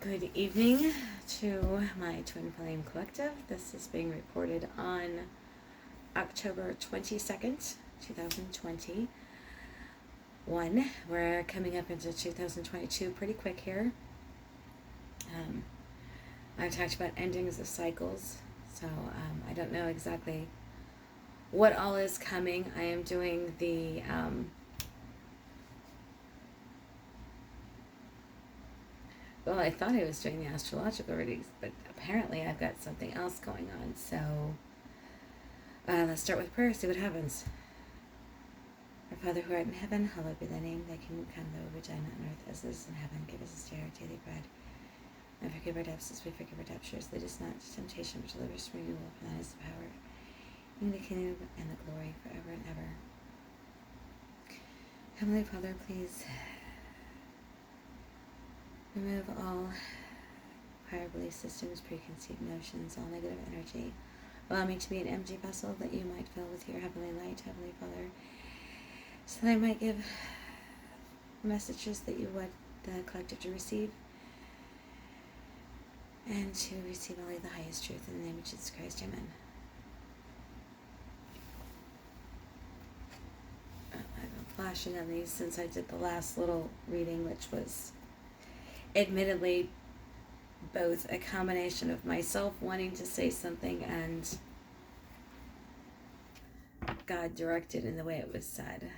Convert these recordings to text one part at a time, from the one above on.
Good evening to my Twin Flame Collective. This is being recorded on October 22nd, 2021. We're coming up into 2022 pretty quick here. I talked about endings of cycles, so I don't know exactly what all is coming. I am doing the well, I thought I was doing the astrological readings, but apparently I've got something else going on. So let's start with prayer, see what happens. Our Father who art in heaven, hallowed be thy name. Thy kingdom come, thy will be done on earth as it is in heaven. Give us this day our daily bread. And forgive our debts as we forgive our debtors. Lead us not into temptation, but deliver us from evil. For thine is the power, and the kingdom, and the glory forever and ever. Heavenly Father, please remove all prior belief systems, preconceived notions, all negative energy. Allow me to be an empty vessel that you might fill with your heavenly light, Heavenly Father, so that I might give messages that you want the collective to receive, and to receive only the highest truth. In the name of Jesus Christ, amen. I've been flashing on these since I did the last little reading, which was admittedly both a combination of myself wanting to say something and God directed in the way it was said.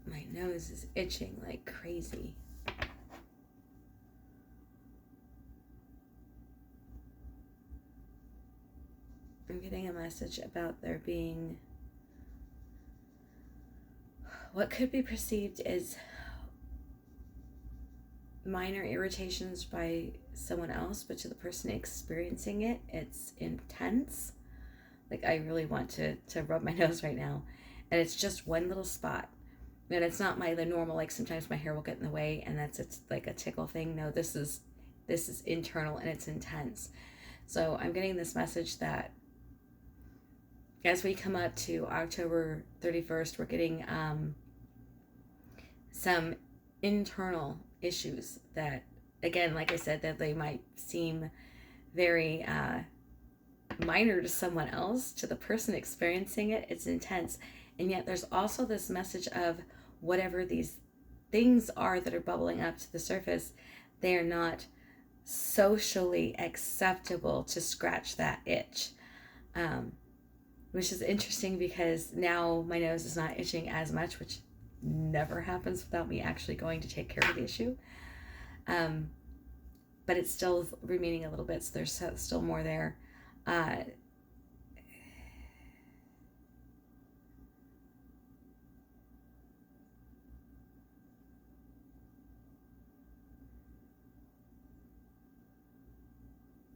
My nose is itching like crazy. I'm getting a message about there being what could be perceived as minor irritations by someone else, but to the person experiencing it, it's intense. Like, I really want to rub my nose right now, and it's just one little spot. And it's not the normal, like sometimes my hair will get in the way and it's like a tickle thing. No, this is internal and it's intense. So I'm getting this message that as we come up to October 31st, we're getting some internal issues that, again, like I said, that they might seem very minor to someone else. To the person experiencing it, it's intense. And yet there's also this message of whatever these things are that are bubbling up to the surface, they are not socially acceptable to scratch that itch. Which is interesting because now my nose is not itching as much, which never happens without me actually going to take care of the issue. But it's still remaining a little bit, so there's still more there.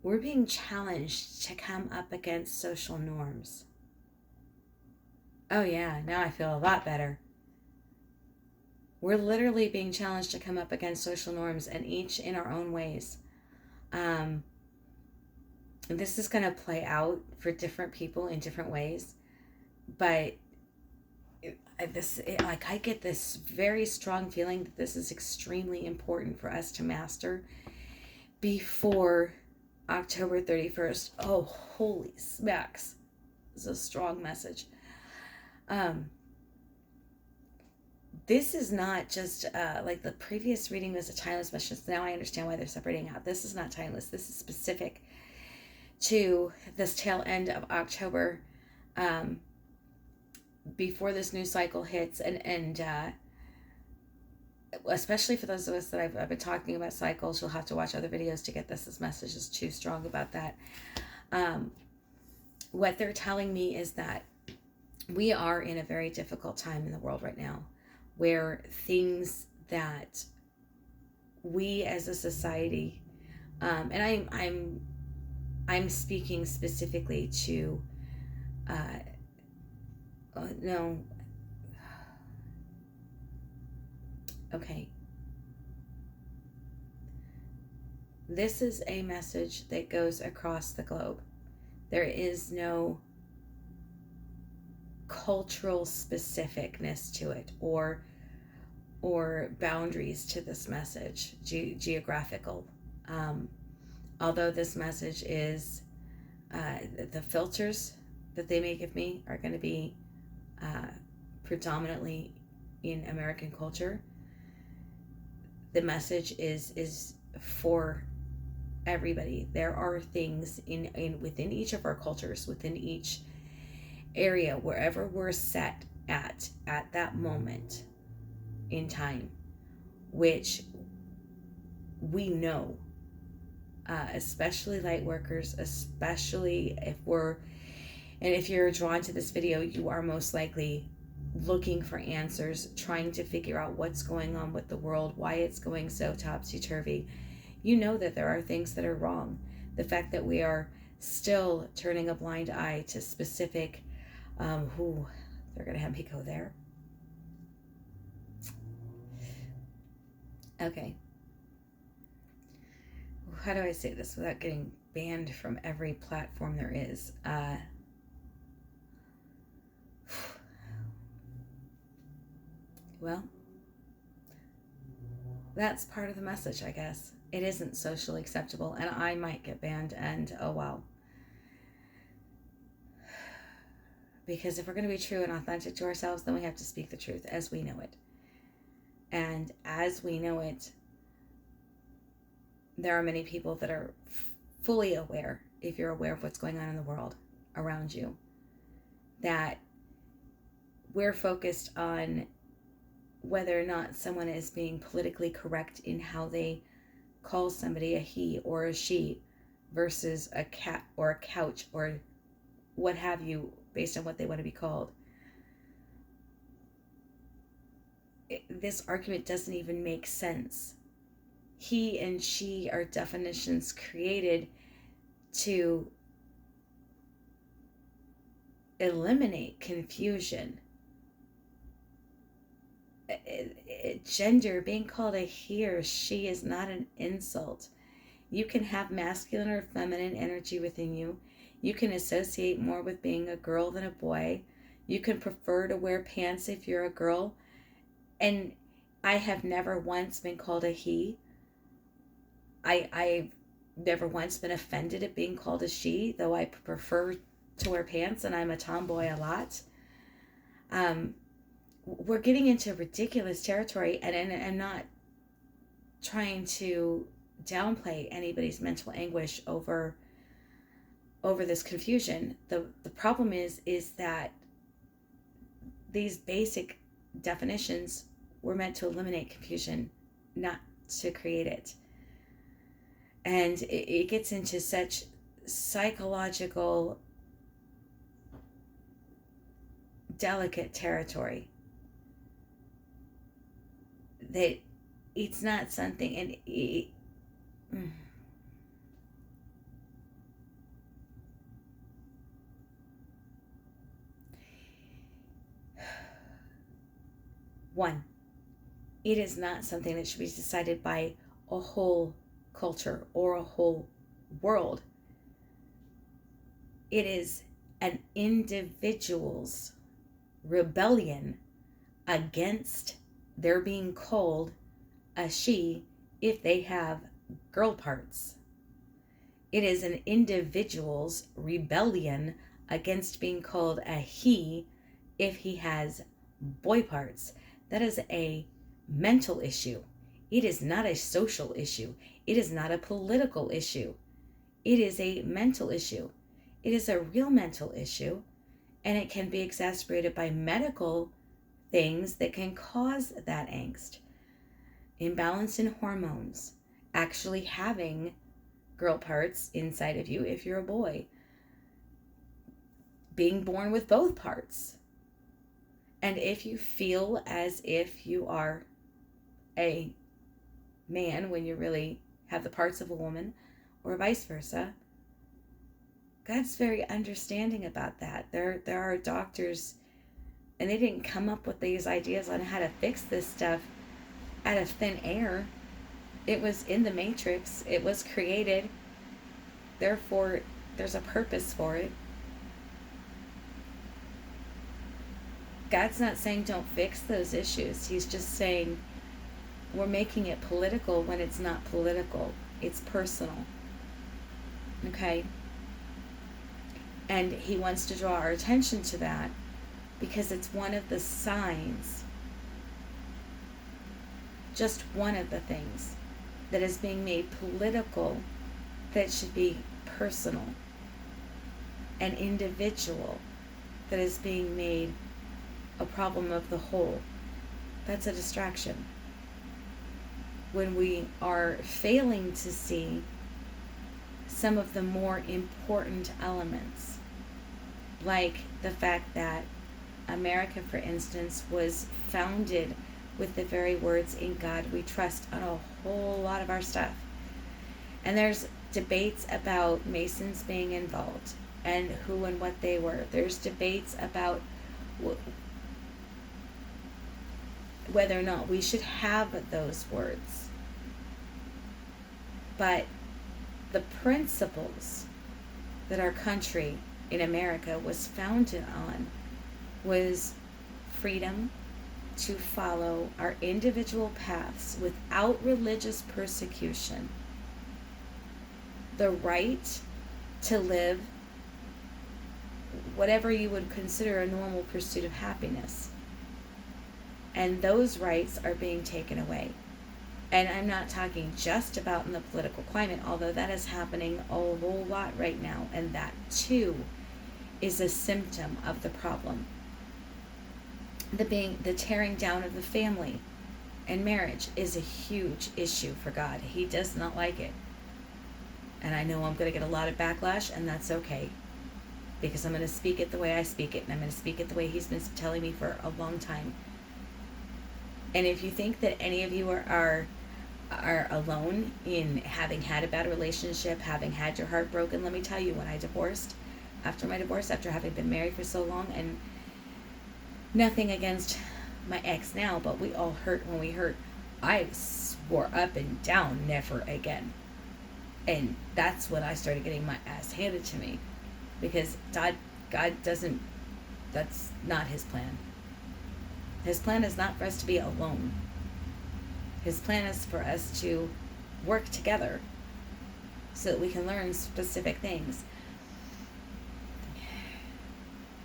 We're being challenged to come up against social norms. Oh yeah, now I feel a lot better. We're literally being challenged to come up against social norms, and each in our own ways. And this is going to play out for different people in different ways. But I get this very strong feeling that this is extremely important for us to master before October 31st. Oh, holy smacks. This is a strong message. This is not just like the previous reading was a timeless message. Now I understand why they're separating out. This is not timeless. This is specific to this tail end of October, before this new cycle hits, and especially for those of us that I've been talking about cycles, you'll have to watch other videos to get this. This message is too strong about that. What they're telling me is that we are in a very difficult time in the world right now, where things that we as a society, and I'm speaking specifically to no, okay, This is a message that goes across the globe. There is no cultural specificness to it, or boundaries to this message, geographical. Although this message is, the filters that they may give me are going to be predominantly in American culture, the message is for everybody. There are things in within each of our cultures, within each area, wherever we're set at that moment in time, which we know, especially light workers, especially if you're drawn to this video, you are most likely looking for answers, trying to figure out what's going on with the world, why it's going so topsy-turvy. You know that there are things that are wrong. The fact that we are still turning a blind eye to specific, they're going to have me go there. Okay. How do I say this without getting banned from every platform there is? Well, that's part of the message, I guess. It isn't socially acceptable, and I might get banned, and oh wow. Because if we're going to be true and authentic to ourselves, then we have to speak the truth as we know it. And as we know it, there are many people that are fully aware, if you're aware of what's going on in the world around you, that we're focused on whether or not someone is being politically correct in how they call somebody a he or a she versus a cat or a couch or what have you, based on what they want to be called. This argument doesn't even make sense. He and she are definitions created to eliminate confusion. Gender, being called a he or she, is not an insult. You can have masculine or feminine energy within you. You can associate more with being a girl than a boy. You can prefer to wear pants if you're a girl. And I have never once been called a he. I've never once been offended at being called a she, though I prefer to wear pants and I'm a tomboy a lot. We're getting into ridiculous territory, and I'm not trying to downplay anybody's mental anguish over this confusion. The problem is that these basic definitions were meant to eliminate confusion, not to create it. And it gets into such psychological, delicate territory that it's not something, and one, it is not something that should be decided by a whole culture or a whole world. It is an individual's rebellion against their being called a she if they have girl parts. It is an individual's rebellion against being called a he if he has boy parts. That is a mental issue. It is not a social issue. It is not a political issue. It is a mental issue. It is a real mental issue, and it can be exacerbated by medical things that can cause that angst. Imbalance in hormones, actually having girl parts inside of you if you're a boy, being born with both parts. And if you feel as if you are a man when you really have the parts of a woman, or vice versa, God's very understanding about that. There are doctors, and they didn't come up with these ideas on how to fix this stuff out of thin air. It was in the matrix. It was created. Therefore, there's a purpose for it. God's not saying don't fix those issues. He's just saying we're making it political when it's not political. It's personal. Okay? And he wants to draw our attention to that because it's one of the signs, just one of the things that is being made political, that should be personal and individual, that is being made a problem of the whole. That's a distraction. When we are failing to see some of the more important elements, like the fact that America, for instance, was founded with the very words, "In God we trust," on a whole lot of our stuff. And there's debates about Masons being involved and who and what they were. There's debates about whether or not we should have those words. But the principles that our country in America was founded on was freedom to follow our individual paths without religious persecution, the right to live whatever you would consider a normal pursuit of happiness. And those rights are being taken away. And I'm not talking just about in the political climate, although that is happening a whole lot right now, and that too is a symptom of the problem. The tearing down of the family and marriage is a huge issue for God. He does not like it. And I know I'm going to get a lot of backlash, and that's okay, because I'm going to speak it the way I speak it, and I'm going to speak it the way he's been telling me for a long time. And if you think that any of you are alone in having had a bad relationship, having had your heart broken, let me tell you, when I divorced, after my divorce, after having been married for so long, and nothing against my ex now, but we all hurt when we hurt, I swore up and down, never again. And that's when I started getting my ass handed to me, because God doesn't, that's not his plan. His plan is not for us to be alone. His plan is for us to work together so that we can learn specific things.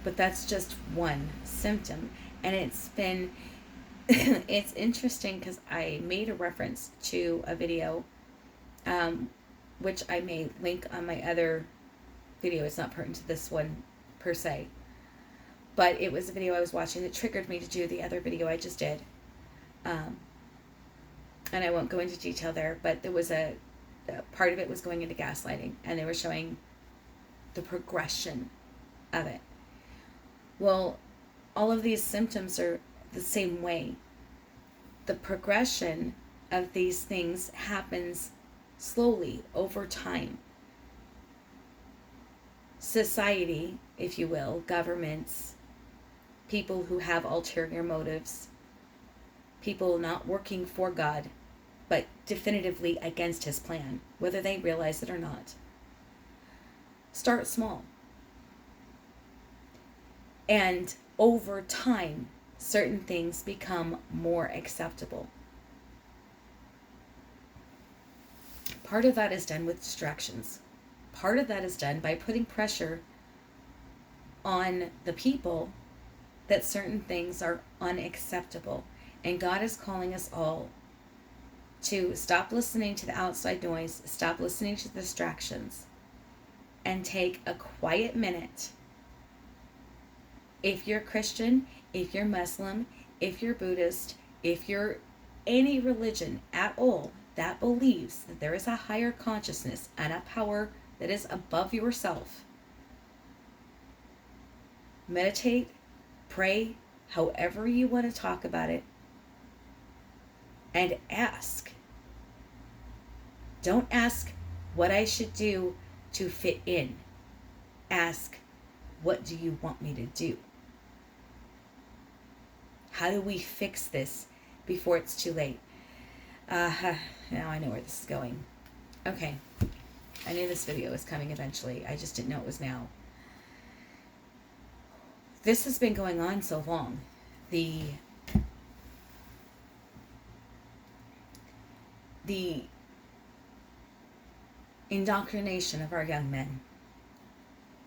But that's just one symptom. And it's been, it's interesting because I made a reference to a video, which I may link on my other video. It's not pertinent to this one per se. But it was a video I was watching that triggered me to do the other video I just did. And I won't go into detail there, but there was a part of it was going into gaslighting, and they were showing the progression of it. Well, all of these symptoms are the same way. The progression of these things happens slowly over time. Society, if you will, governments, people who have ulterior motives, people not working for God, but definitively against his plan, whether they realize it or not. Start small. And over time, certain things become more acceptable. Part of that is done with distractions. Part of that is done by putting pressure on the people that certain things are unacceptable. And God is calling us all to stop listening to the outside noise, stop listening to the distractions, and take a quiet minute. If you're Christian, if you're Muslim, if you're Buddhist, if you're any religion at all that believes that there is a higher consciousness and a power that is above yourself, meditate, pray, however you want to talk about it, and ask. Don't ask what I should do to fit in. Ask, what do you want me to do? How do we fix this before it's too late? Now I know where this is going. Okay. I knew this video was coming eventually. I just didn't know it was now. This has been going on so long. The indoctrination of our young men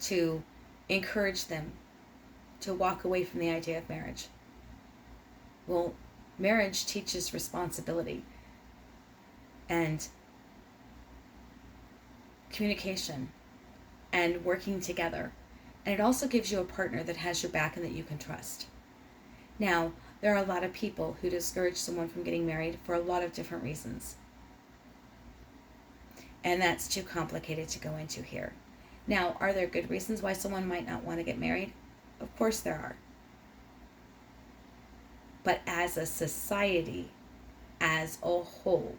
to encourage them to walk away from the idea of marriage. Well, marriage teaches responsibility and communication and working together. And it also gives you a partner that has your back and that you can trust. Now, there are a lot of people who discourage someone from getting married for a lot of different reasons. And that's too complicated to go into here. Now, are there good reasons why someone might not want to get married? Of course there are. But as a society, as a whole,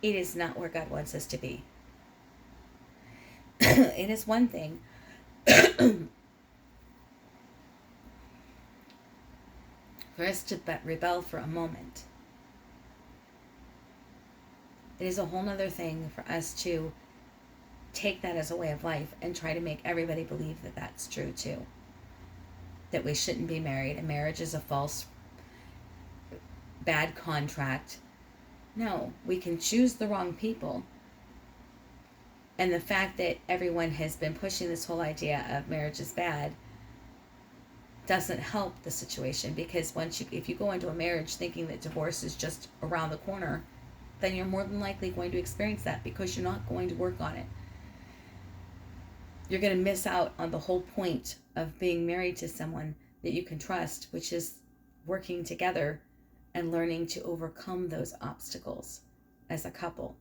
it is not where God wants us to be. It is one thing for us to rebel for a moment. It is a whole other thing for us to take that as a way of life and try to make everybody believe that that's true too. That we shouldn't be married, and marriage is a false, bad contract. No, we can choose the wrong people. And the fact that everyone has been pushing this whole idea of marriage is bad doesn't help the situation, because if you go into a marriage thinking that divorce is just around the corner, then you're more than likely going to experience that, because you're not going to work on it. You're going to miss out on the whole point of being married to someone that you can trust, which is working together and learning to overcome those obstacles as a couple.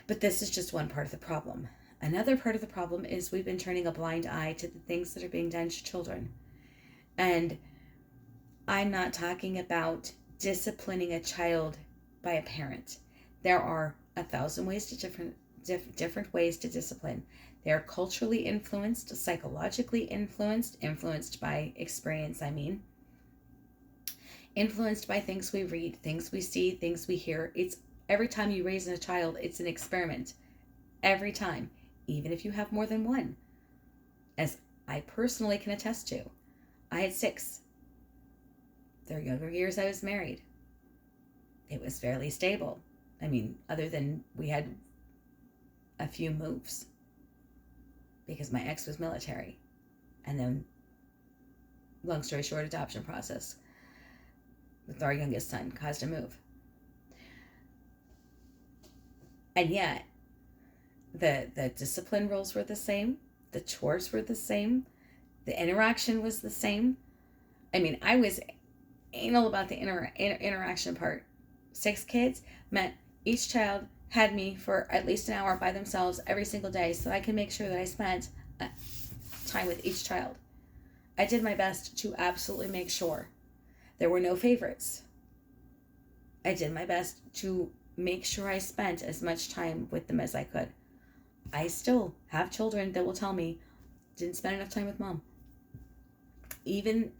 But this is just one part of the problem. Another part of the problem is we've been turning a blind eye to the things that are being done to children. And I'm not talking about disciplining a child by a parent. There are 1,000 ways to different ways to discipline. They are culturally influenced, psychologically influenced by experience, influenced by things we read, things we see, things we hear. It's every time you raise a child, it's an experiment. Every time, even if you have more than one. As I personally can attest to. I had 6. Their younger years I was married. It was fairly stable. Other than we had a few moves. Because my ex was military. And then, long story short, adoption process with our youngest son caused a move. And yet, the discipline rules were the same. The chores were the same. The interaction was the same. I was anal about the interaction part. 6 kids meant each child had me for at least an hour by themselves every single day, so I can make sure that I spent time with each child. I did my best to absolutely make sure there were no favorites. I did my best to make sure I spent as much time with them as I could. I still have children that will tell me, didn't spend enough time with mom.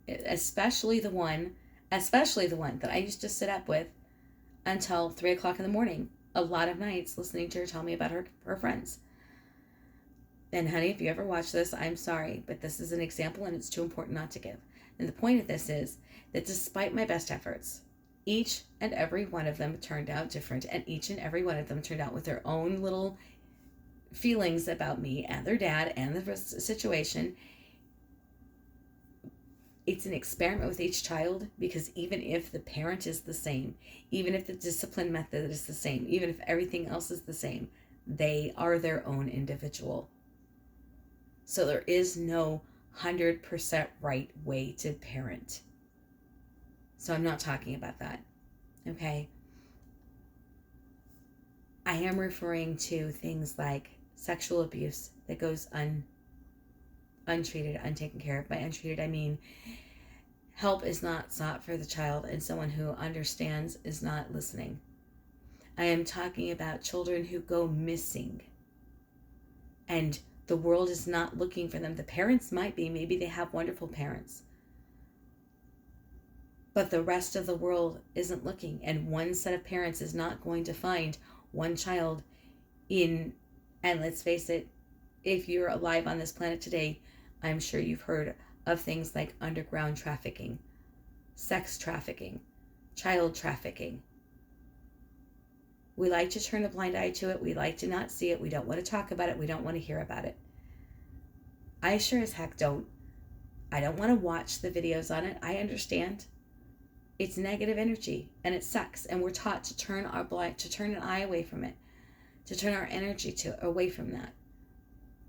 Especially the one that I used to sit up with until 3 o'clock in the morning, a lot of nights, listening to her tell me about her friends. And honey, if you ever watch this, I'm sorry, but this is an example and it's too important not to give. And the point of this is that despite my best efforts, each and every one of them turned out different, and each and every one of them turned out with their own little feelings about me and their dad and the situation. It's an experiment with each child, because even if the parent is the same, even if the discipline method is the same, even if everything else is the same, they are their own individual. So there is no 100% right way to parent. So I'm not talking about that, okay? I am referring to things like sexual abuse that goes untreated, untaken care of. By untreated, I mean help is not sought for the child, and someone who understands is not listening. I am talking about children who go missing, and the world is not looking for them. The parents might be, maybe they have wonderful parents, but the rest of the world isn't looking, and one set of parents is not going to find one child in, and let's face it, if you're alive on this planet today, I'm sure you've heard of things like underground trafficking, sex trafficking, child trafficking. We like to turn a blind eye to it. We like to not see it. We don't want to talk about it. We don't want to hear about it. I sure as heck don't. I don't want to watch the videos on it. I understand. It's negative energy and it sucks. And we're taught to turn an eye away from it, to turn our energy away from that,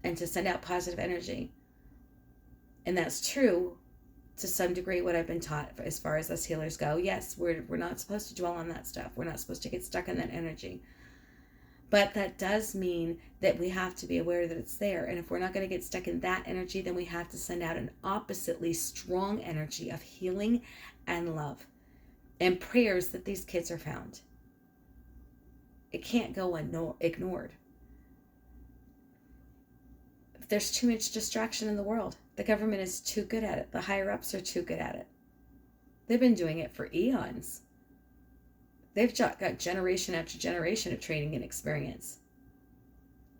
and to send out positive energy. And that's true to some degree what I've been taught as far as us healers go. Yes, we're not supposed to dwell on that stuff. We're not supposed to get stuck in that energy. But that does mean that we have to be aware that it's there. And if we're not going to get stuck in that energy, then we have to send out an oppositely strong energy of healing and love and prayers that these kids are found. It can't go ignored. There's too much distraction in the world. The government is too good at it. The higher ups are too good at it. They've been doing it for eons. They've got generation after generation of training and experience.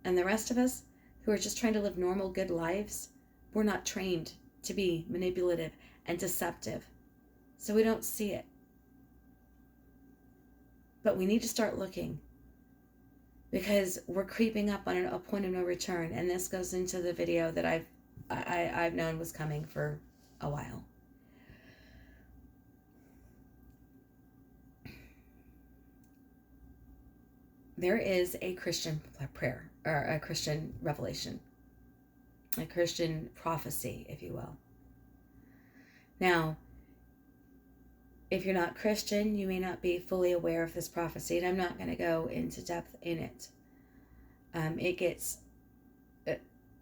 And the rest of us who are just trying to live normal, good lives, we're not trained to be manipulative and deceptive. So we don't see it. But we need to start looking, because we're creeping up on a point of no return. And this goes into the video that I've known was coming for a while. There is a Christian prayer, or a Christian revelation, a Christian prophecy, if you will. Now, if you're not Christian, you may not be fully aware of this prophecy, and I'm not going to go into depth in it.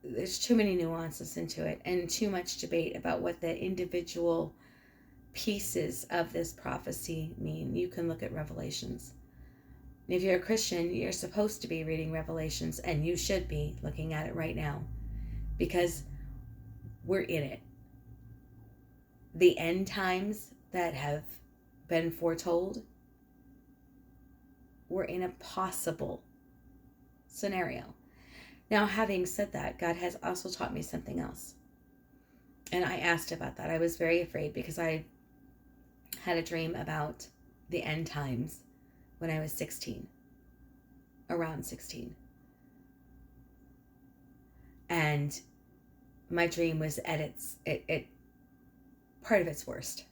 There's too many nuances into it, and too much debate about what the individual pieces of this prophecy mean. You can look at Revelations. If you're a Christian, you're supposed to be reading Revelations, and you should be looking at it right now, because we're in it. The end times that have been foretold, we're in a possible scenario. Now, having said that, God has also taught me something else. And I asked about that. I was very afraid because I had a dream about the end times when I was 16, around 16. And my dream was at its part of its worst.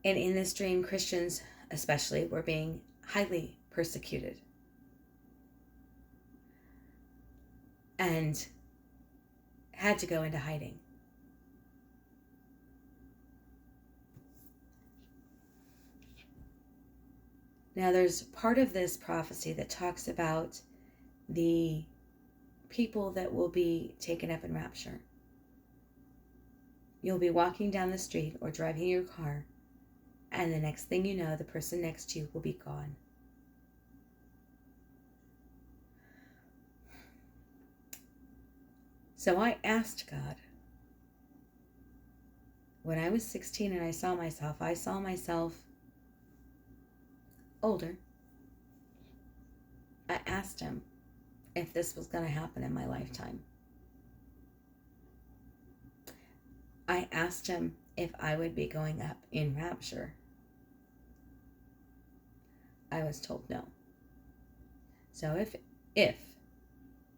And in this dream, Christians especially were being highly persecuted. And had to go into hiding. Now, there's part of this prophecy that talks about the people that will be taken up in rapture. You'll be walking down the street or driving your car, and the next thing you know, the person next to you will be gone. So I asked God, when I was 16 and I saw myself older. I asked him if this was going to happen in my lifetime. I asked him if I would be going up in rapture. I was told no. So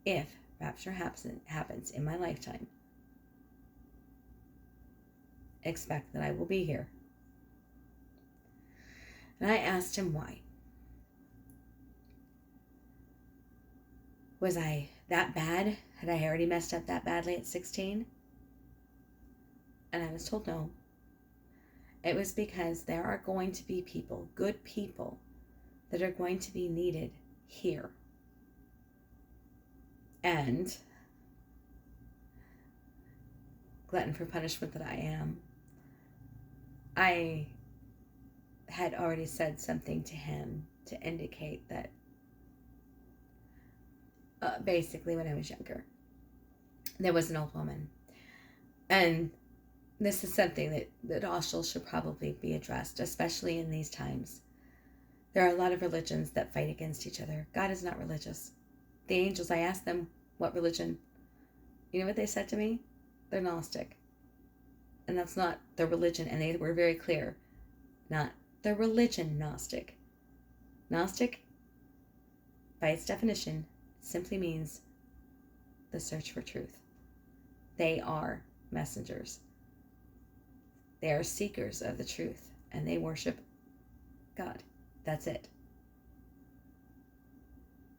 if rapture happens in my lifetime, expect that I will be here. And I asked him why. Was I that bad? Had I already messed up that badly at 16? And I was told no. It was because there are going to be people, good people, that are going to be needed here. And glutton for punishment that I am, I had already said something to him to indicate that basically when I was younger, there was an old woman, and this is something that also should probably be addressed, especially in these times. There are a lot of religions that fight against each other. God is not religious. The angels, I asked them, what religion? You know what they said to me? They're Gnostic. And that's not their religion. And they were very clear. Not the religion Gnostic. Gnostic, by its definition, simply means the search for truth. They are messengers. They are seekers of the truth. And they worship God. That's it.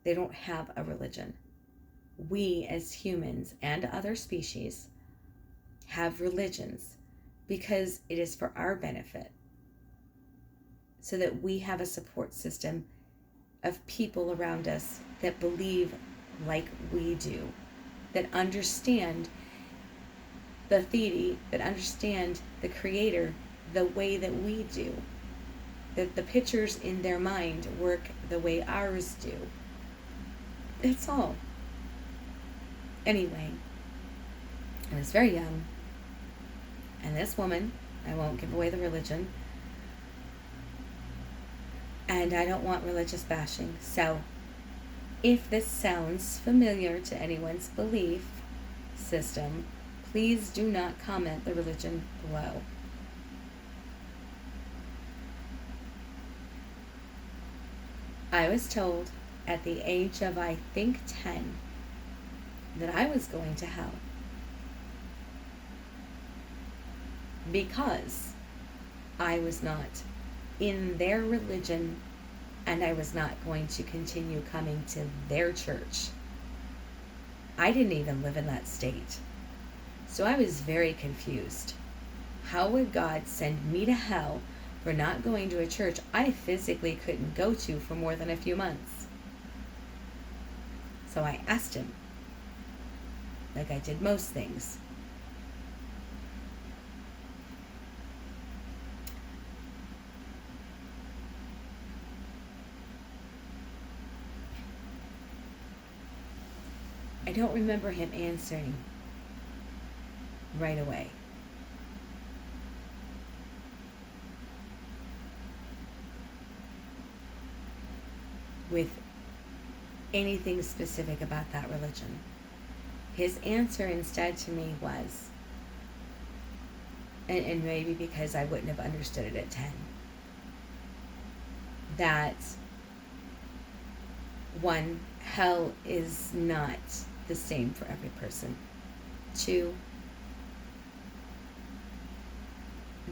They don't have a religion. We as humans and other species have religions because it is for our benefit, so that we have a support system of people around us that believe like we do, that understand the deity, that understand the Creator the way that we do, that the pictures in their mind work the way ours do. That's all. Anyway, I was very young, and this woman, I won't give away the religion, and I don't want religious bashing, so if this sounds familiar to anyone's belief system, please do not comment the religion below. I was told at the age of, I think, 10, that I was going to hell because I was not in their religion and I was not going to continue coming to their church. I didn't even live in that state. So I was very confused. How would God send me to hell for not going to a church I physically couldn't go to for more than a few months? So I asked him, like I did most things. I don't remember him answering right away. With anything specific about that religion. His answer instead to me was, and maybe because I wouldn't have understood it at 10, that one, hell is not the same for every person. 2,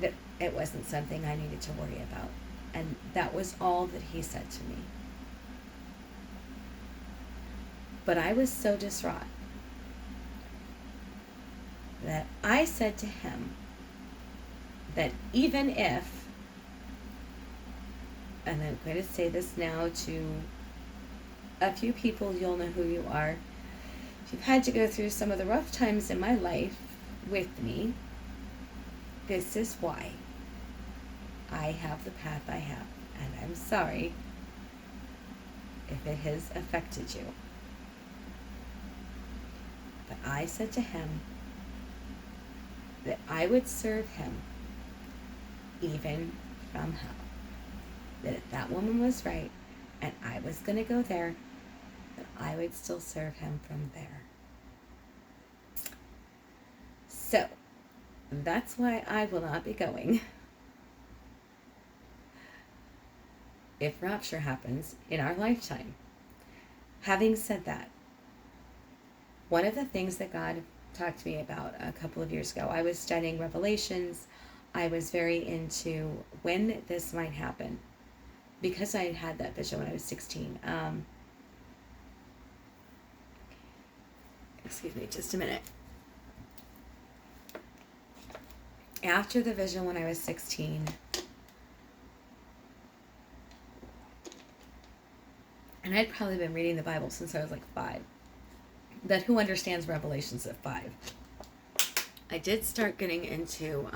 that it wasn't something I needed to worry about. And that was all that he said to me. But I was so distraught that I said to him that even if, and I'm going to say this now to a few people, you'll know who you are. If you've had to go through some of the rough times in my life with me, this is why I have the path I have. And I'm sorry if it has affected you. But I said to him that I would serve him even from hell. That if that woman was right and I was going to go there, that I would still serve him from there. So, that's why I will not be going if rapture happens in our lifetime. Having said that, one of the things that God talked to me about a couple of years ago, I was studying Revelations. I was very into when this might happen because I had that vision when I was 16. Excuse me, just a minute. After the vision when I was 16, and I'd probably been reading the Bible since I was like 5. That who understands Revelations at 5? I did start getting into,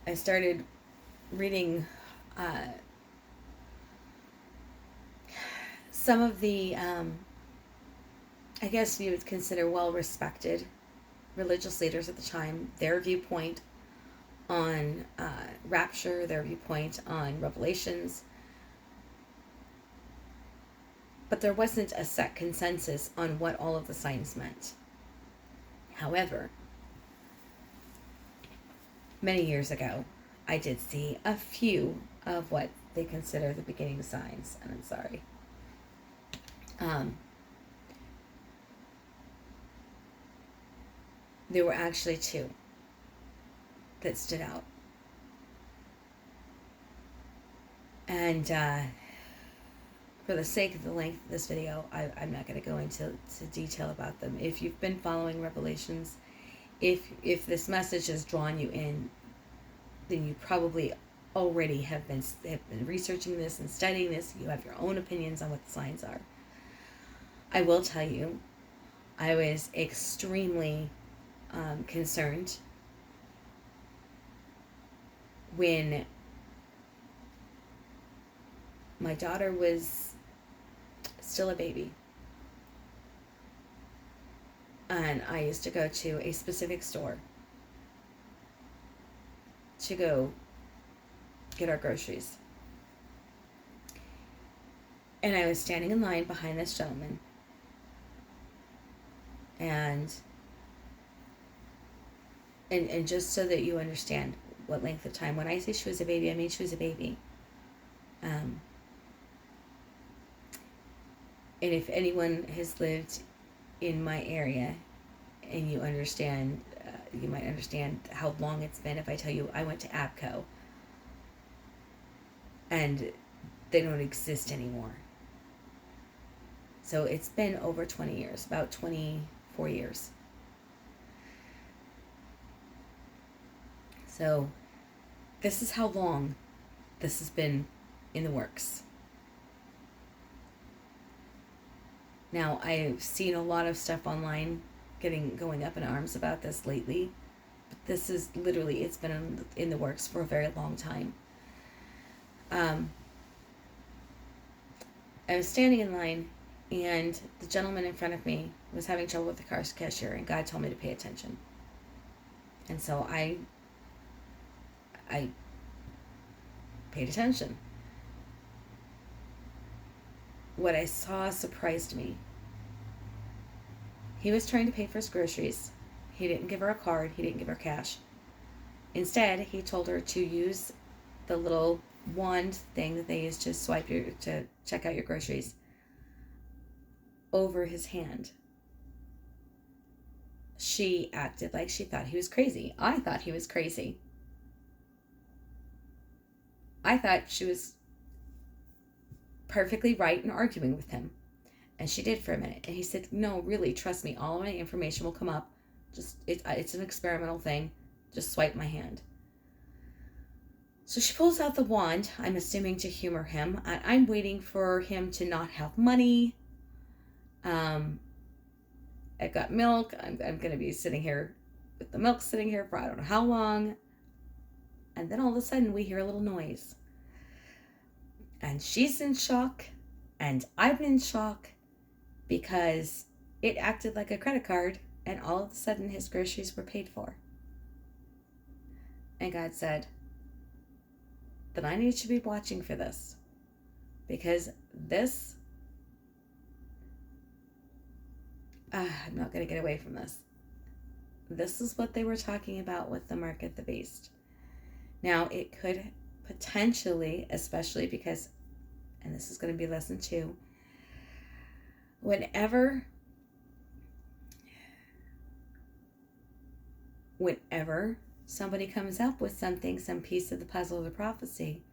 I started reading some of the, I guess you would consider well-respected religious leaders at the time, their viewpoint on rapture, their viewpoint on Revelations, but there wasn't a set consensus on what all of the signs meant. However, many years ago, I did see a few of what they consider the beginning signs, and I'm sorry. There were actually two that stood out. And for the sake of the length of this video, I'm not going to go into detail about them. If you've been following Revelations, if this message has drawn you in, then you probably already have been researching this and studying this. You have your own opinions on what the signs are. I will tell you, I was extremely concerned when my daughter was still a baby. And I used to go to a specific store to go get our groceries. And I was standing in line behind this gentleman. And just so that you understand what length of time, when I say she was a baby, I mean she was a baby. And if anyone has lived in my area and you understand, you might understand how long it's been if I tell you I went to ABCO and they don't exist anymore. So it's been over 20 years, about 24 years. So this is how long this has been in the works. Now, I've seen a lot of stuff online going up in arms about this lately. But this is literally, it's been in the works for a very long time. I was standing in line, and the gentleman in front of me was having trouble with the car cashier, and God told me to pay attention. And so I paid attention. What I saw surprised me. He was trying to pay for his groceries. He didn't give her a card. He didn't give her cash. Instead, he told her to use the little wand thing that they use to to check out your groceries over his hand. She acted like she thought he was crazy. I thought he was crazy. I thought she was perfectly right in arguing with him. And she did for a minute. And he said, no, really, trust me. All of my information will come up. Just it's an experimental thing. Just swipe my hand. So she pulls out the wand, I'm assuming to humor him. I'm waiting for him to not have money. I've got milk. I'm going to be sitting here with the milk sitting here for I don't know how long. And then all of a sudden we hear a little noise. And she's in shock. And I'm in shock. Because it acted like a credit card, and all of a sudden his groceries were paid for. And God said, then I need to be watching for this. Because this, I'm not going to get away from this. This is what they were talking about with the mark of the beast. Now, it could potentially, especially because, and this is going to be lesson 2, whenever somebody comes up with something, some piece of the puzzle of the prophecy,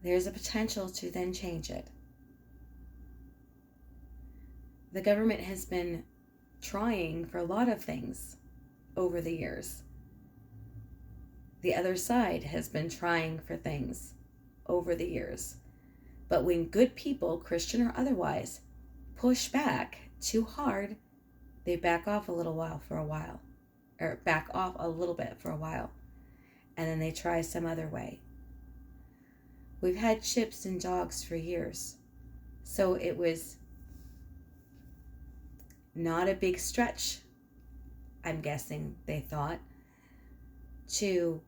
there's a potential to then change it. The government has been trying for a lot of things over the years. The other side has been trying for things over the years. But when good people, Christian or otherwise, push back too hard, they back off a little bit for a while. And then they try some other way. We've had chips and dogs for years. So it was not a big stretch, I'm guessing they thought, to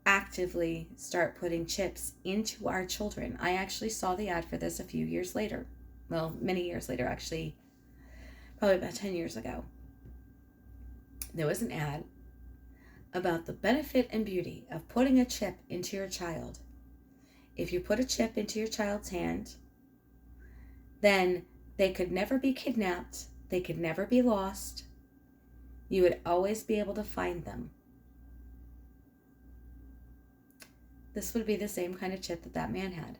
actively start putting chips into our children. I actually saw the ad for this a few years later. Well, many years later, actually, probably about 10 years ago. There was an ad about the benefit and beauty of putting a chip into your child. If you put a chip into your child's hand, then they could never be kidnapped, they could never be lost. You would always be able to find them. This would be the same kind of chip that that man had.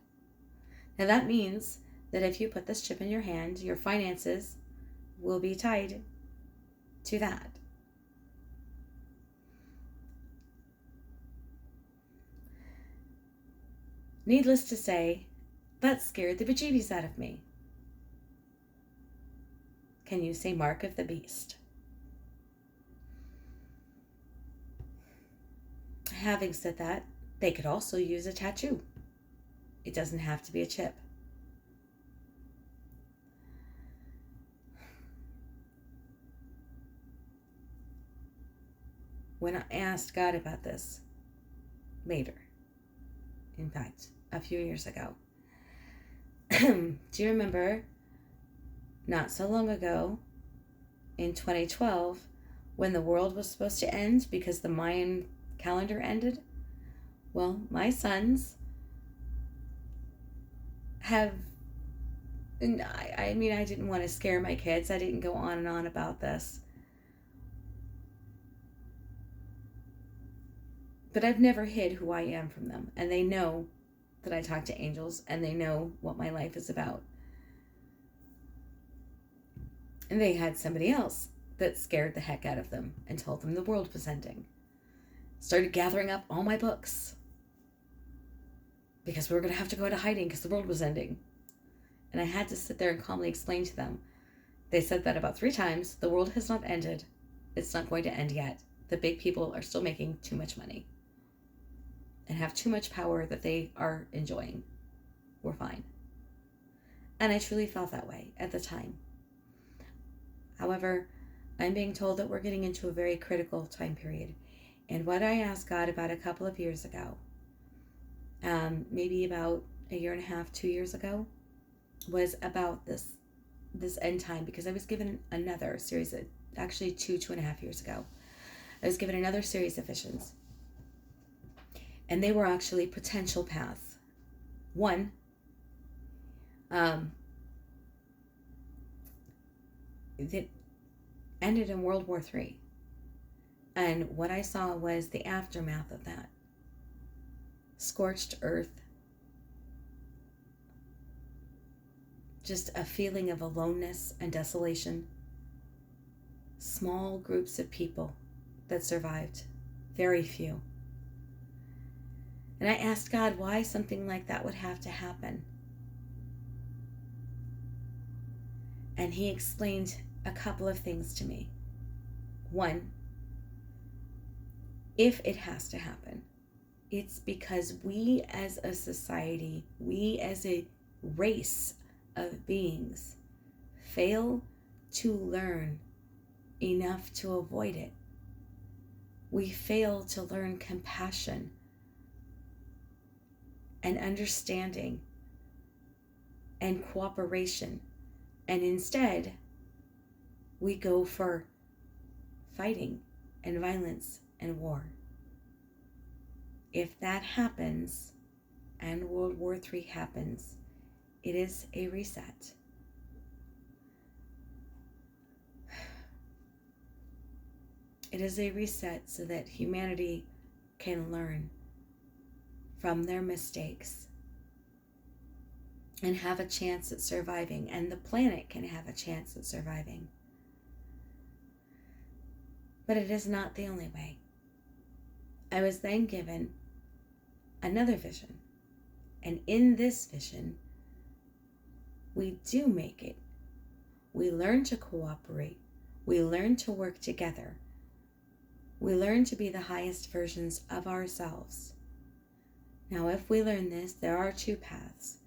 Now that means that if you put this chip in your hand, your finances will be tied to that. Needless to say, that scared the bejeebies out of me. Can you say mark of the beast? Having said that, they could also use a tattoo. It doesn't have to be a chip. When I asked God about this later, in fact, a few years ago, do you remember not so long ago in 2012 when the world was supposed to end because the Mayan calendar ended? Well, my sons have, and I mean, I didn't want to scare my kids. I didn't go on and on about this. But I've never hid who I am from them. And they know that I talk to angels and they know what my life is about. And they had somebody else that scared the heck out of them and told them the world was ending. Started gathering up all my books because we were going to have to go into hiding because the world was ending. And I had to sit there and calmly explain to them. They said that about 3 times. The world has not ended. It's not going to end yet. The big people are still making too much money and have too much power that they are enjoying. We're fine. And I truly felt that way at the time. However, I'm being told that we're getting into a very critical time period. And what I asked God about a couple of years ago, maybe about 1.5 years, 2 years ago, was about this end time, because I was given another series, actually 2.5 years ago. I was given another series of visions. And they were actually potential paths. One, that ended in World War III. And what I saw was the aftermath of that. Scorched earth. Just a feeling of aloneness and desolation. Small groups of people that survived. Very few. And I asked God why something like that would have to happen. And He explained a couple of things to me. One, if it has to happen, it's because we as a society, we as a race of beings, fail to learn enough to avoid it. We fail to learn compassion and understanding and cooperation. And instead, we go for fighting and violence and war. If that happens and World War III happens, it is a reset. It is a reset so that humanity can learn from their mistakes and have a chance at surviving, and the planet can have a chance at surviving. But it is not the only way. I was then given another vision, and in this vision, we do make it. We learn to cooperate. We learn to work together. We learn to be the highest versions of ourselves. Now, if we learn this, there are 2 paths.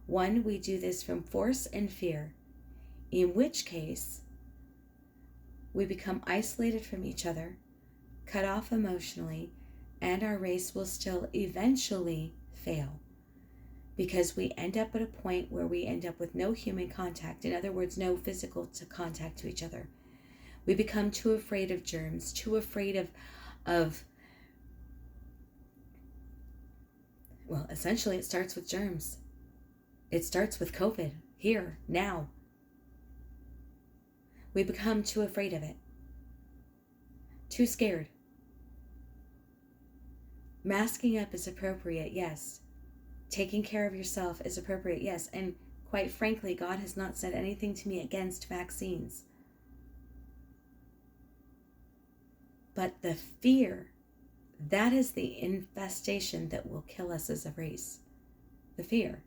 One, we do this from force and fear, in which case we become isolated from each other. cut off emotionally, and our race will still eventually fail. Because we end up at a point where we end up with no human contact. In other words, no physical contact to each other. We become too afraid of germs, too afraid of well, essentially it starts with germs. It starts with COVID, here, now. We become too afraid of it. Too scared. Masking up is appropriate, yes. Taking care of yourself is appropriate, yes. And quite frankly, God has not said anything to me against vaccines. But the fear, that is the infestation that will kill us as a race. The fear.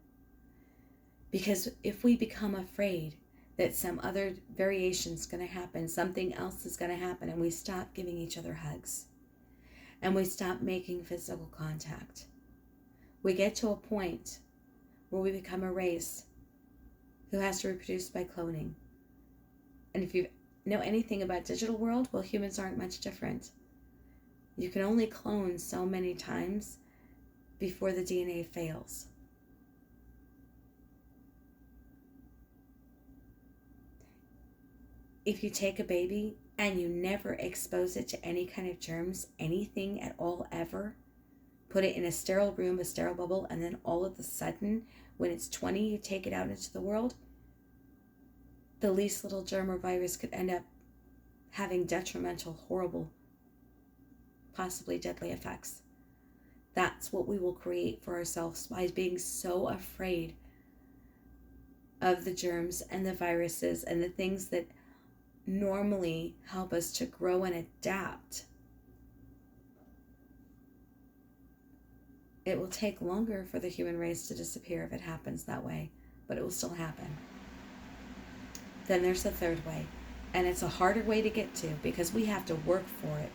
Because if we become afraid that some other variation is going to happen, something else is going to happen, and we stop giving each other hugs, and we stop making physical contact, we get to a point where we become a race who has to reproduce by cloning. And if you know anything about digital world, well, humans aren't much different. You can only clone so many times before the DNA fails. If you take a baby and you never expose it to any kind of germs, anything at all ever, put it in a sterile room, a sterile bubble, and then all of a sudden, when it's 20, you take it out into the world, the least little germ or virus could end up having detrimental, horrible, possibly deadly effects. That's what we will create for ourselves by being so afraid of the germs and the viruses and the things that normally help us to grow and adapt. It will take longer for the human race to disappear if it happens that way, but it will still happen. Then there's the third way, and it's a harder way to get to because we have to work for it.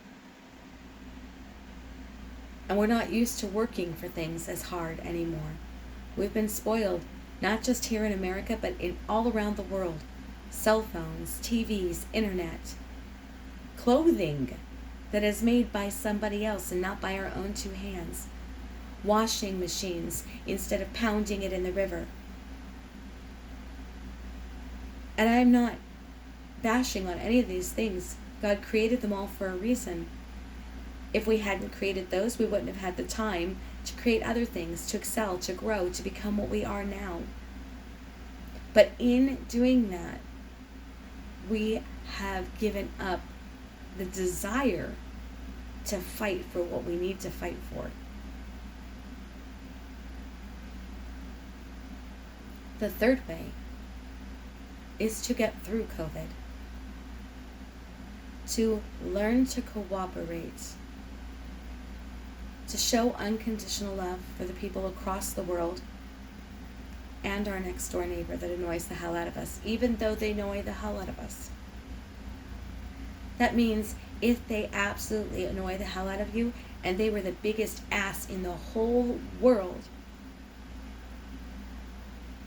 And we're not used to working for things as hard anymore. We've been spoiled, not just here in America, but all around the world. Cell phones, TVs, internet, clothing that is made by somebody else and not by our own two hands. Washing machines instead of pounding it in the river. And I'm not bashing on any of these things. God created them all for a reason. If we hadn't created those, we wouldn't have had the time to create other things, to excel, to grow, to become what we are now. But in doing that, we have given up the desire to fight for what we need to fight for. The third way is to get through COVID, to learn to cooperate, to show unconditional love for the people across the world and our next door neighbor that annoys the hell out of us, even though they annoy the hell out of us. That means if they absolutely annoy the hell out of you and they were the biggest ass in the whole world,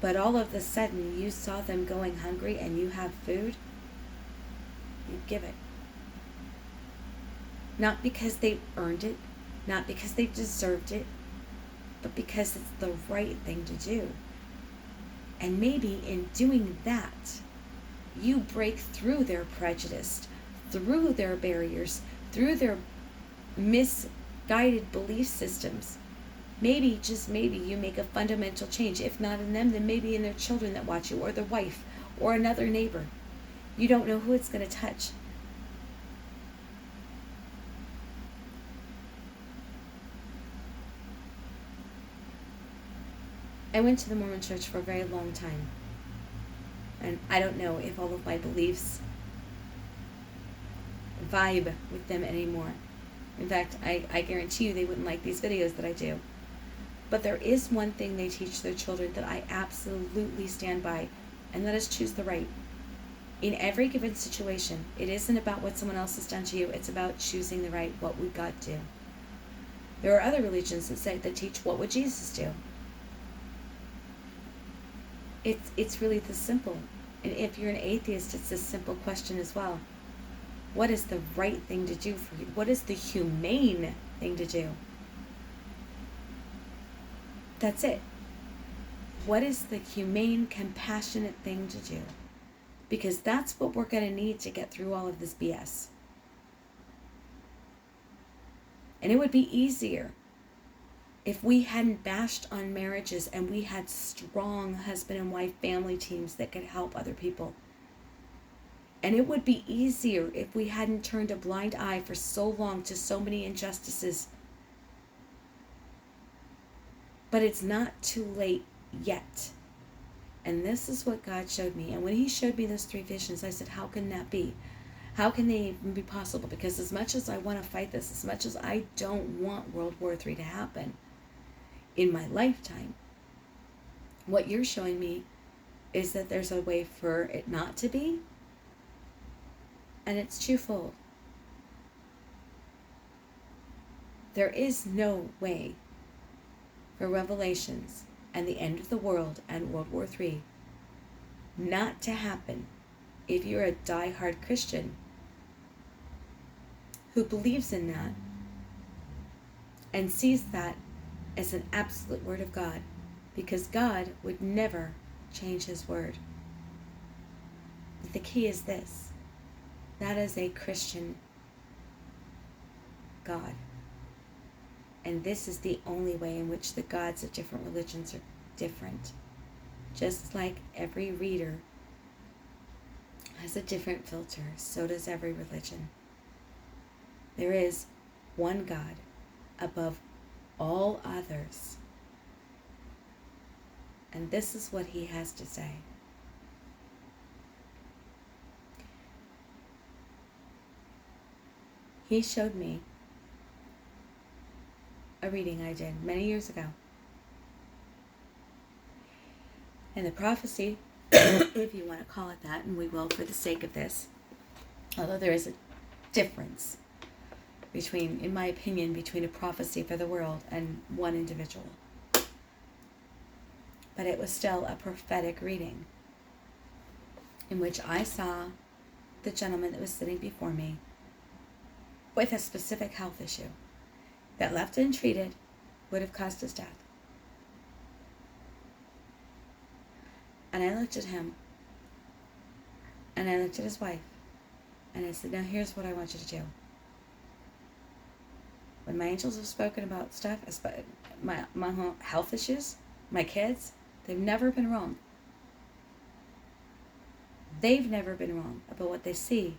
but all of a sudden you saw them going hungry and you have food, you give it. Not because they earned it, not because they deserved it, but because it's the right thing to do. And maybe in doing that, you break through their prejudice, through their barriers, through their misguided belief systems. Maybe, just maybe, you make a fundamental change. If not in them, then maybe in their children that watch you, or their wife, or another neighbor. You don't know who it's going to touch. I went to the Mormon church for a very long time. And I don't know if all of my beliefs vibe with them anymore. In fact, I guarantee you they wouldn't like these videos that I do. But there is one thing they teach their children that I absolutely stand by, and that is choose the right. In every given situation, it isn't about what someone else has done to you, it's about choosing the right, what would God do? There are other religions that teach what would Jesus do? It's really this simple. And if you're an atheist, it's this simple question as well. What is the right thing to do for you? What is the humane thing to do? That's it. What is the humane, compassionate thing to do? Because that's what we're going to need to get through all of this BS. And it would be easier if we hadn't bashed on marriages and we had strong husband and wife family teams that could help other people. And it would be easier if we hadn't turned a blind eye for so long to so many injustices. But it's not too late yet. And this is what God showed me. And when he showed me those 3 visions, I said, how can that be? How can they even be possible? Because as much as I want to fight this, as much as I don't want World War III to happen in my lifetime, what you're showing me is that there's a way for it not to be. And it's twofold. There is no way for Revelations and the end of the world and World War III not to happen if you're a die-hard Christian who believes in that and sees that as an absolute word of God, because God would never change his word. But the key is this: that is a Christian God. And this is the only way in which the gods of different religions are different. Just like every reader has a different filter, so does every religion. There is one God above all others. And this is what he has to say. He showed me a reading I did many years ago. And the prophecy, if you want to call it that, and we will for the sake of this, although there is a difference between, in my opinion, between a prophecy for the world and one individual. But it was still a prophetic reading in which I saw the gentleman that was sitting before me with a specific health issue that, left untreated, would have caused his death. And I looked at him, and I looked at his wife, and I said, now here's what I want you to do. When my angels have spoken about stuff, my health issues, my kids, they've never been wrong. They've never been wrong about what they see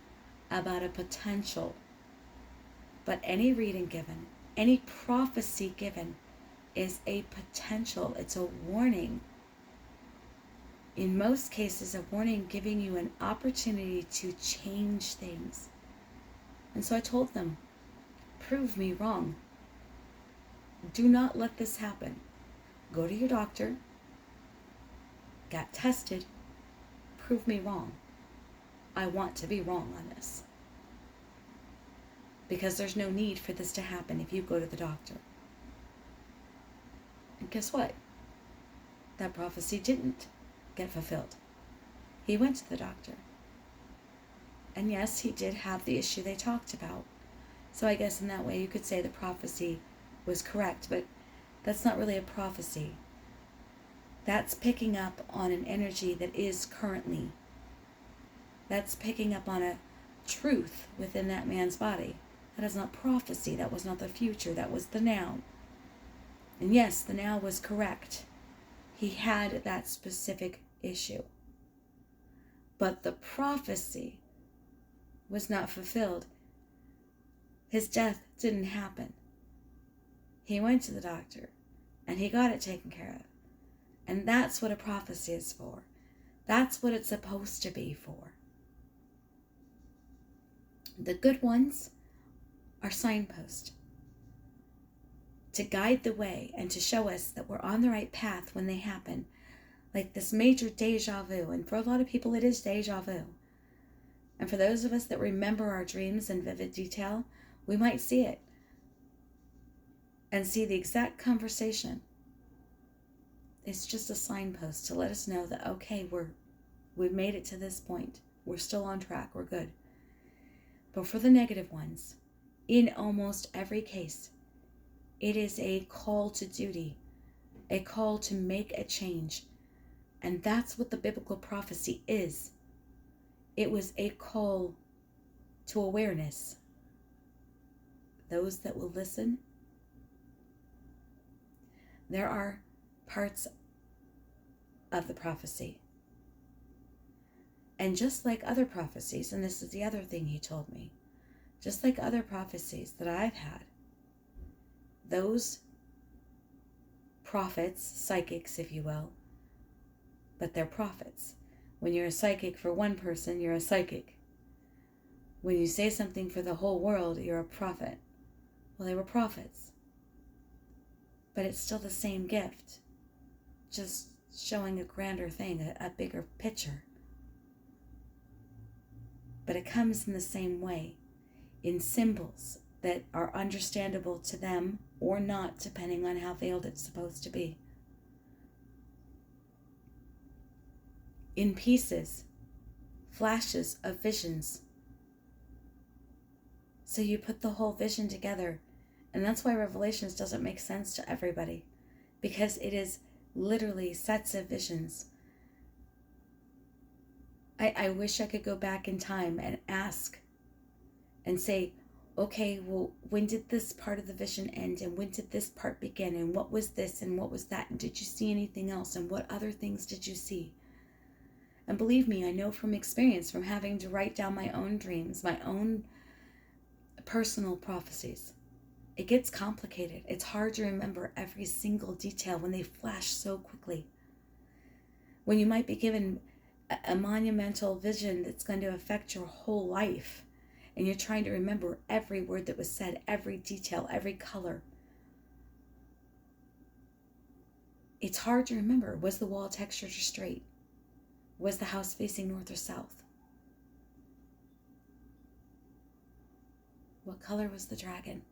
about a potential. But any reading given, any prophecy given is a potential. It's a warning. In most cases, a warning giving you an opportunity to change things. And so I told them, prove me wrong. Do not let this happen. Go to your doctor. Get tested. Prove me wrong. I want to be wrong on this. Because there's no need for this to happen if you go to the doctor. And guess what? That prophecy didn't get fulfilled. He went to the doctor. And yes, he did have the issue they talked about. So I guess in that way you could say the prophecy was correct, but that's not really a prophecy. That's picking up on an energy that is currently. That's picking up on a truth within that man's body. That is not prophecy. That was not the future. That was the now. And yes, the now was correct. He had that specific issue. But the prophecy was not fulfilled. His death didn't happen. He went to the doctor and he got it taken care of. And that's what a prophecy is for. That's what it's supposed to be for. The good ones are signposts to guide the way and to show us that we're on the right path when they happen. Like this major deja vu. And for a lot of people, it is deja vu. And for those of us that remember our dreams in vivid detail, we might see it and see the exact conversation. It's just a signpost to let us know that, okay, we've made it to this point. We're still on track. We're good. But for the negative ones, in almost every case, it is a call to duty, a call to make a change. And that's what the biblical prophecy is. It was a call to awareness. Those that will listen. There are parts of the prophecy. And just like other prophecies, and this is the other thing he told me, just like other prophecies that I've had, those prophets, psychics, if you will, but they're prophets. When you're a psychic for one person, you're a psychic. When you say something for the whole world, you're a prophet. Well, they were prophets. But it's still the same gift, just showing a grander thing, a bigger picture. But it comes in the same way, in symbols that are understandable to them or not, depending on how veiled it's supposed to be. In pieces, flashes of visions. So you put the whole vision together. And that's why Revelations doesn't make sense to everybody, because it is literally sets of visions. I wish I could go back in time and ask and say, okay, well, when did this part of the vision end? And when did this part begin? And what was this? And what was that? And did you see anything else? And what other things did you see? And believe me, I know from experience, from having to write down my own dreams, my own personal prophecies. It gets complicated. It's hard to remember every single detail when they flash so quickly. When you might be given a monumental vision that's going to affect your whole life, and you're trying to remember every word that was said, every detail, every color. It's hard to remember. Was the wall textured or straight? Was the house facing north or south? What color was the dragon?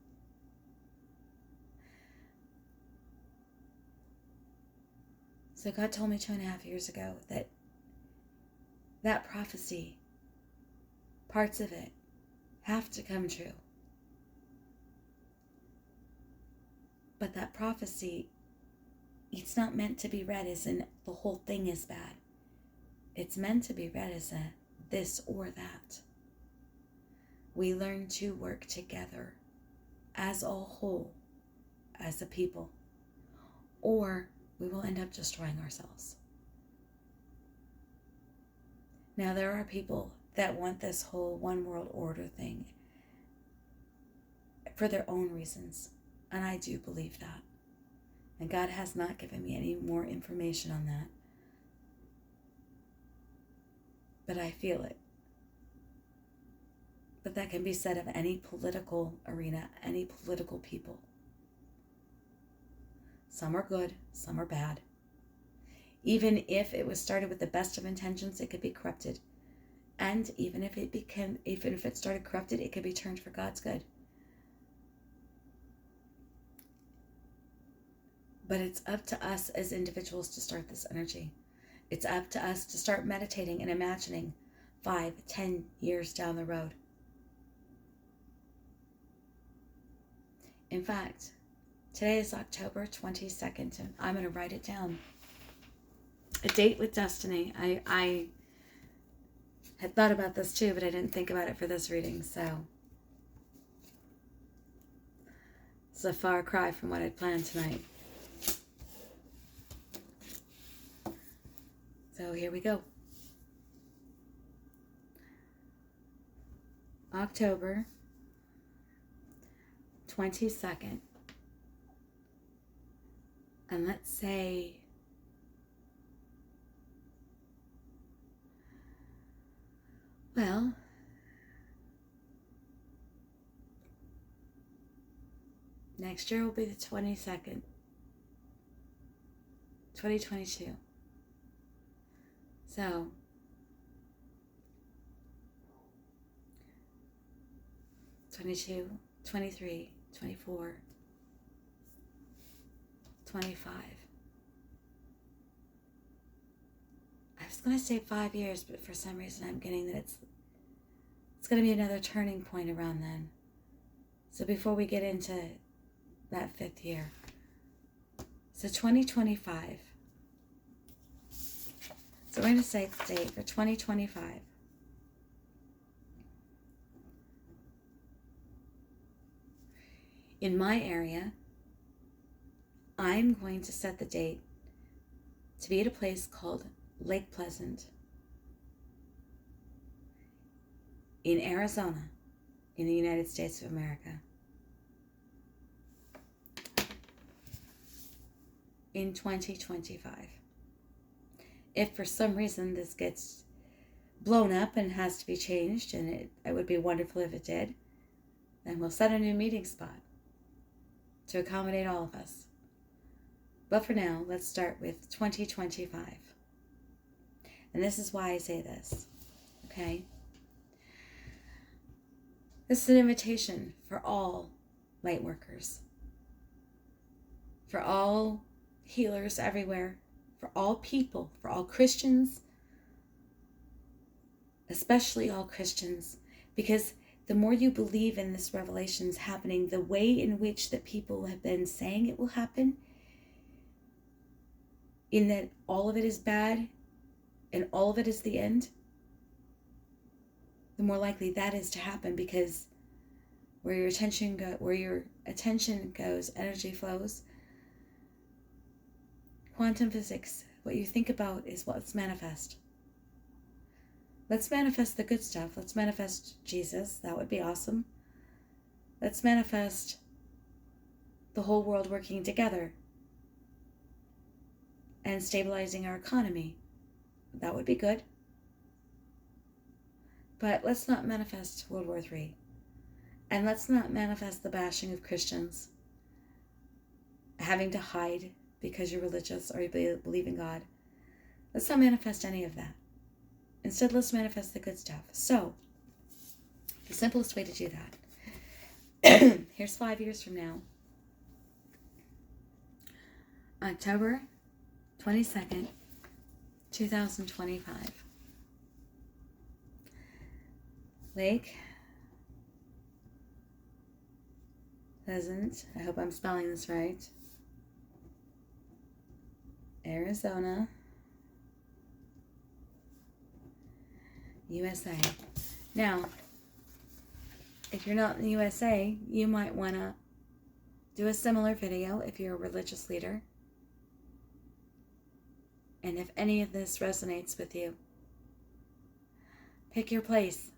So God told me 2.5 years ago that prophecy, parts of it, have to come true. But that prophecy, it's not meant to be read as in the whole thing is bad. It's meant to be read as a this or that. We learn to work together as a whole, as a people, or we will end up destroying ourselves. Now, there are people that want this whole one world order thing for their own reasons, and I do believe that. And God has not given me any more information on that. But I feel it. But that can be said of any political arena, any political people. Some are good, some are bad. Even if it was started with the best of intentions, it could be corrupted. And even if it started corrupted, it could be turned for God's good. But it's up to us as individuals to start this energy. It's up to us to start meditating and imagining 5-10 years down the road. In fact, today is October 22nd, and I'm going to write it down. A date with destiny. I had thought about this too, but I didn't think about it for this reading, so it's a far cry from what I'd planned tonight. So here we go. October 22nd. And let's say next year will be the 22nd, 2022. So, '22, '23, '24, '25. I was going to say 5 years, but for some reason I'm getting that it's It's going to be another turning point around then. So before we get into that 5th year. So 2025. So we're going to say the date for 2025. In my area, I'm going to set the date to be at a place called Lake Pleasant in Arizona, in the United States of America. In 2025. If for some reason this gets blown up and has to be changed, and it would be wonderful if it did, then we'll set a new meeting spot to accommodate all of us. But for now, let's start with 2025. And this is why I say this, okay? This is an invitation for all light workers, for all healers everywhere, for all people, for all Christians, especially all Christians, because the more you believe in this revelations happening, the way in which the people have been saying it will happen, in that all of it is bad and all of it is the end, the more likely that is to happen, because where your attention goes, energy flows. Quantum physics, what you think about is what's manifest. Let's manifest the good stuff. Let's manifest Jesus. That would be awesome. Let's manifest the whole world working together and stabilizing our economy. That would be good. But let's not manifest World War III. And let's not manifest the bashing of Christians, having to hide because you're religious or you believe in God. Let's not manifest any of that. Instead, let's manifest the good stuff. So, the simplest way to do that, here's 5 years from now. October 22nd, 2025. Lake Pleasant, I hope I'm spelling this right, Arizona, USA. Now, if you're not in the USA, you might want to do a similar video if you're a religious leader. And if any of this resonates with you, pick your place.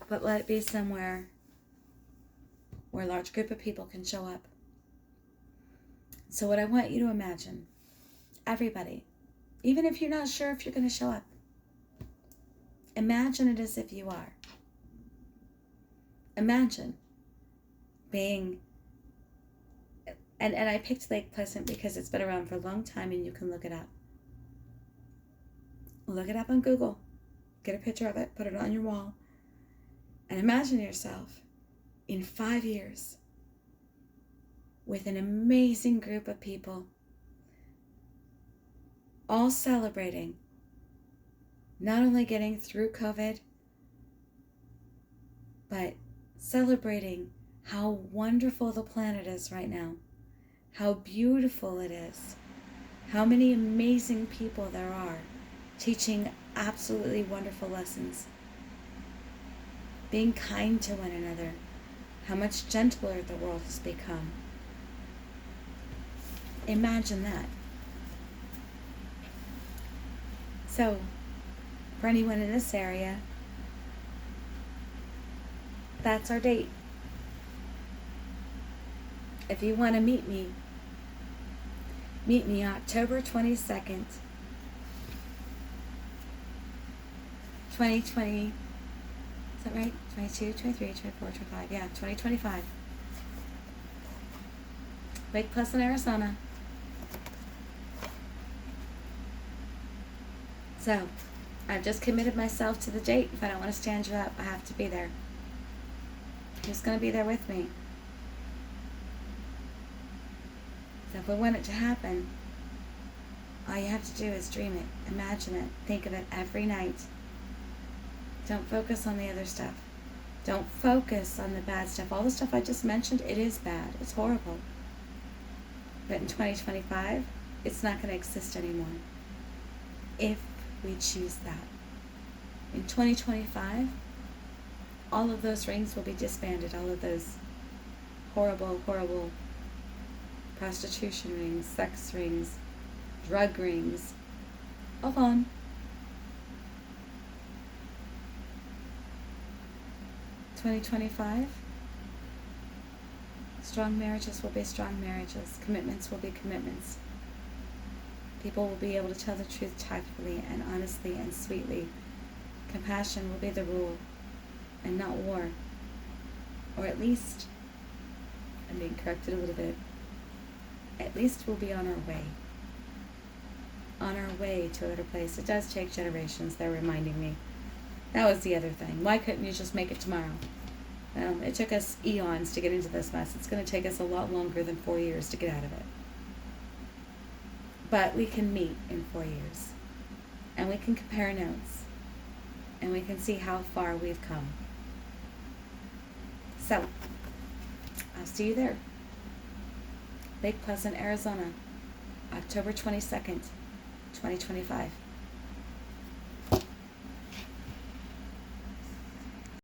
But let it be somewhere where a large group of people can show up. So what I want you to imagine, everybody, even if you're not sure if you're going to show up, imagine it as if you are. Imagine being, and I picked Lake Pleasant because it's been around for a long time and you can look it up. Look it up on Google. Get a picture of it, put it on your wall, and imagine yourself in 5 years with an amazing group of people, all celebrating not only getting through COVID, but celebrating how wonderful the planet is right now, how beautiful it is, how many amazing people there are teaching absolutely wonderful lessons, being kind to one another, how much gentler the world has become. Imagine that. So, for anyone in this area, that's our date. If you want to meet me October 22nd, 2020. Is that right? 22, 23, 24, 25. Yeah, 2025. Lake Pleasant, Arizona. So, I've just committed myself to the date. If I don't want to stand you up, I have to be there. Who's going to be there with me? So if we want it to happen, all you have to do is dream it, imagine it, think of it every night. Don't focus on the other stuff. Don't focus on the bad stuff. All the stuff I just mentioned, it is bad. It's horrible. But in 2025, it's not going to exist anymore. If we choose that. In 2025, all of those rings will be disbanded. All of those horrible, horrible prostitution rings, sex rings, drug rings, all gone. Strong marriages will be strong marriages. Commitments will be commitments. People will be able to tell the truth tactfully and honestly and sweetly. Compassion will be the rule and not war. Or at least, I'm being corrected a little bit, at least we'll be on our way. On our way to a better place. It does take generations, they're reminding me. That was the other thing. Why couldn't you just make it tomorrow? Well, it took us eons to get into this mess. It's going to take us a lot longer than 4 years to get out of it. But we can meet in 4 years. And we can compare notes. And we can see how far we've come. So, I'll see you there. Lake Pleasant, Arizona, October 22nd, 2025.